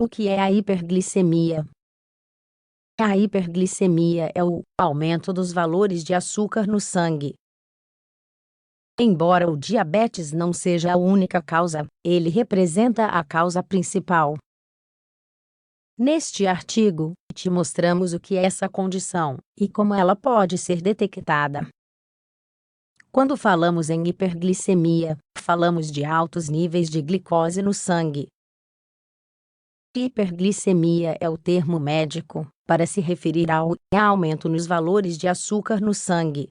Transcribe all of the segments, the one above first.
O que é a hiperglicemia? A hiperglicemia é o aumento dos valores de açúcar no sangue. Embora o diabetes não seja a única causa, ele representa a causa principal. Neste artigo, te mostramos o que é essa condição e como ela pode ser detectada. Quando falamos em hiperglicemia, falamos de altos níveis de glicose no sangue. Hiperglicemia é o termo médico para se referir ao aumento nos valores de açúcar no sangue.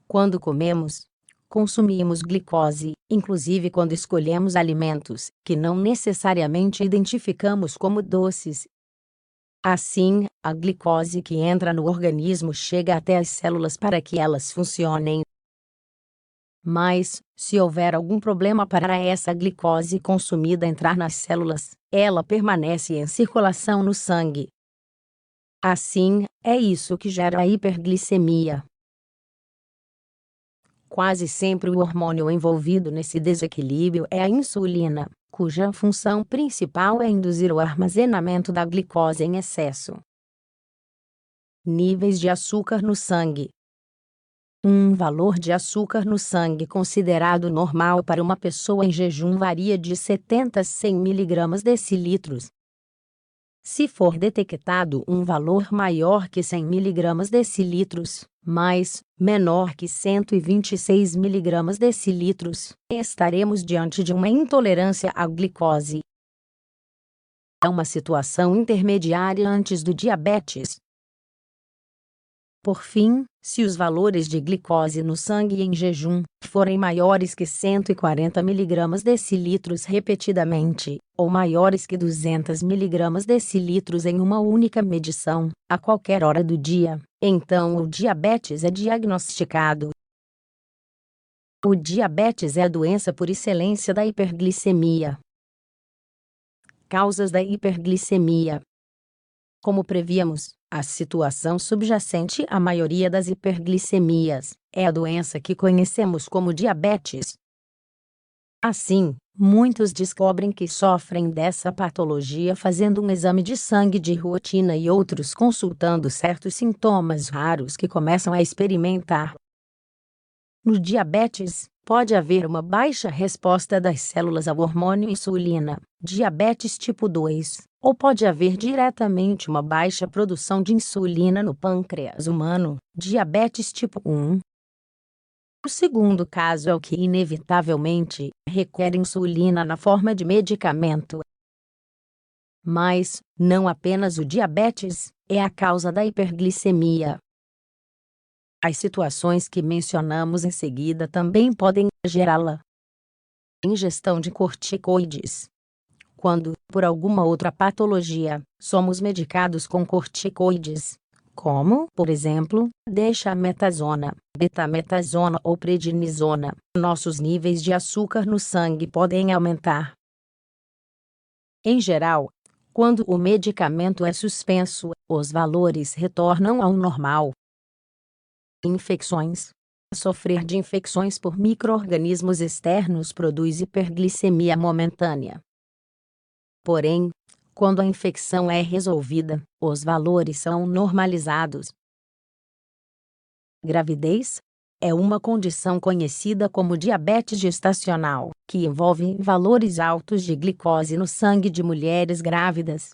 Quando comemos, consumimos glicose, inclusive quando escolhemos alimentos que não necessariamente identificamos como doces. Assim, a glicose que entra no organismo chega até as células para que elas funcionem. Mas, se houver algum problema para essa glicose consumida entrar nas células, ela permanece em circulação no sangue. Assim, é isso que gera a hiperglicemia. Quase sempre o hormônio envolvido nesse desequilíbrio é a insulina, cuja função principal é induzir o armazenamento da glicose em excesso. Níveis de açúcar no sangue. Um valor de açúcar no sangue considerado normal para uma pessoa em jejum varia de 70 a 100 mg/dl. Se for detectado um valor maior que 100 mg/dl, mas menor que 126 mg/dl, estaremos diante de uma intolerância à glicose. É uma situação intermediária antes do diabetes. Por fim, se os valores de glicose no sangue em jejum forem maiores que 140 mg/dl repetidamente, ou maiores que 200 mg/dl em uma única medição, a qualquer hora do dia, então o diabetes é diagnosticado. O diabetes é a doença por excelência da hiperglicemia. Causas da hiperglicemia. Como prevíamos, a situação subjacente à maioria das hiperglicemias é a doença que conhecemos como diabetes. Assim, muitos descobrem que sofrem dessa patologia fazendo um exame de sangue de rotina e outros consultando certos sintomas raros que começam a experimentar. No diabetes, pode haver uma baixa resposta das células ao hormônio insulina, diabetes tipo 2, ou pode haver diretamente uma baixa produção de insulina no pâncreas humano, diabetes tipo 1. O segundo caso é o que inevitavelmente requer insulina na forma de medicamento. Mas, não apenas o diabetes é a causa da hiperglicemia. As situações que mencionamos em seguida também podem gerá-la. Ingestão de corticoides. Quando, por alguma outra patologia, somos medicados com corticoides, como, por exemplo, dexametasona, betametasona ou prednisona, nossos níveis de açúcar no sangue podem aumentar. Em geral, quando o medicamento é suspenso, os valores retornam ao normal. Infecções. Sofrer de infecções por micro-organismos externos produz hiperglicemia momentânea. Porém, quando a infecção é resolvida, os valores são normalizados. Gravidez é uma condição conhecida como diabetes gestacional, que envolve valores altos de glicose no sangue de mulheres grávidas.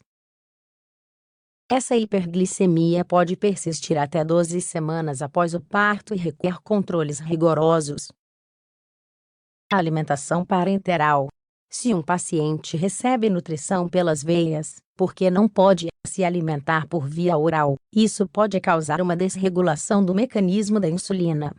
Essa hiperglicemia pode persistir até 12 semanas após o parto e requer controles rigorosos. Alimentação parenteral. Se um paciente recebe nutrição pelas veias, porque não pode se alimentar por via oral, isso pode causar uma desregulação do mecanismo da insulina.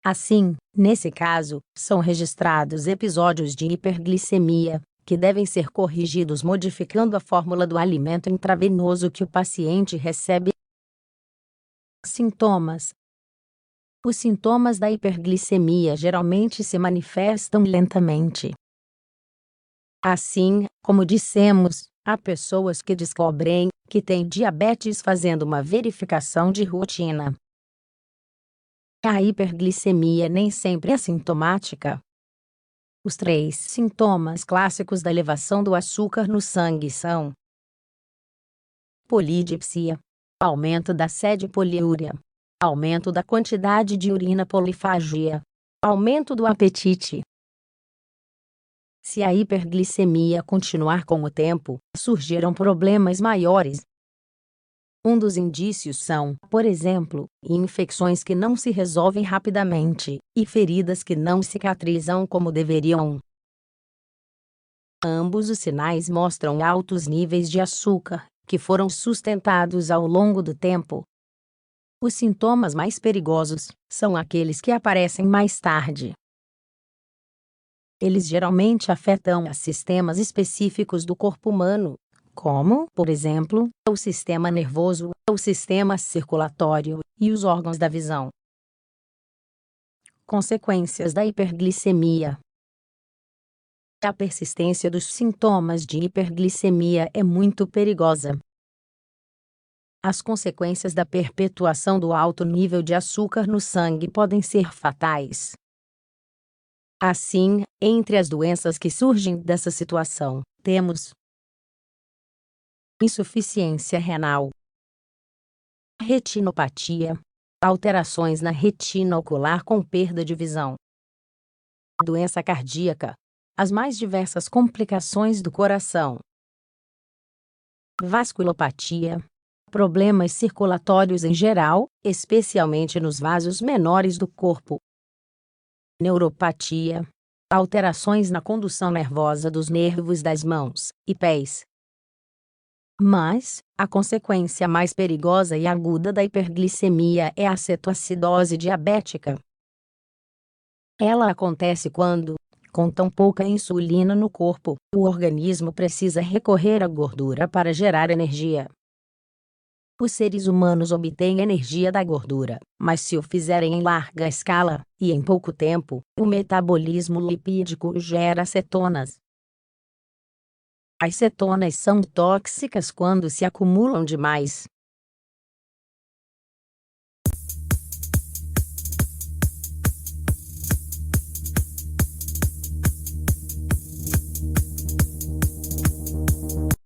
Assim, nesse caso, são registrados episódios de hiperglicemia, que devem ser corrigidos modificando a fórmula do alimento intravenoso que o paciente recebe. Sintomas. Os sintomas da hiperglicemia geralmente se manifestam lentamente. Assim, como dissemos, há pessoas que descobrem que têm diabetes fazendo uma verificação de rotina. A hiperglicemia nem sempre é sintomática. Os 3 sintomas clássicos da elevação do açúcar no sangue são: polidipsia, aumento da sede, poliúria, aumento da quantidade de urina, polifagia, aumento do apetite. Se a hiperglicemia continuar com o tempo, surgirão problemas maiores. Um dos indícios são, por exemplo, infecções que não se resolvem rapidamente e feridas que não cicatrizam como deveriam. Ambos os sinais mostram altos níveis de açúcar, que foram sustentados ao longo do tempo. Os sintomas mais perigosos são aqueles que aparecem mais tarde. Eles geralmente afetam sistemas específicos do corpo humano, como, por exemplo, o sistema nervoso, o sistema circulatório e os órgãos da visão. Consequências da hiperglicemia. A persistência dos sintomas de hiperglicemia é muito perigosa. As consequências da perpetuação do alto nível de açúcar no sangue podem ser fatais. Assim, entre as doenças que surgem dessa situação, temos insuficiência renal, retinopatia, alterações na retina ocular com perda de visão, doença cardíaca, as mais diversas complicações do coração, vasculopatia, problemas circulatórios em geral, especialmente nos vasos menores do corpo, neuropatia, alterações na condução nervosa dos nervos das mãos e pés. Mas, a consequência mais perigosa e aguda da hiperglicemia é a cetoacidose diabética. Ela acontece quando, com tão pouca insulina no corpo, o organismo precisa recorrer à gordura para gerar energia. Os seres humanos obtêm energia da gordura, mas se o fizerem em larga escala, e em pouco tempo, o metabolismo lipídico gera cetonas. As cetonas são tóxicas quando se acumulam demais.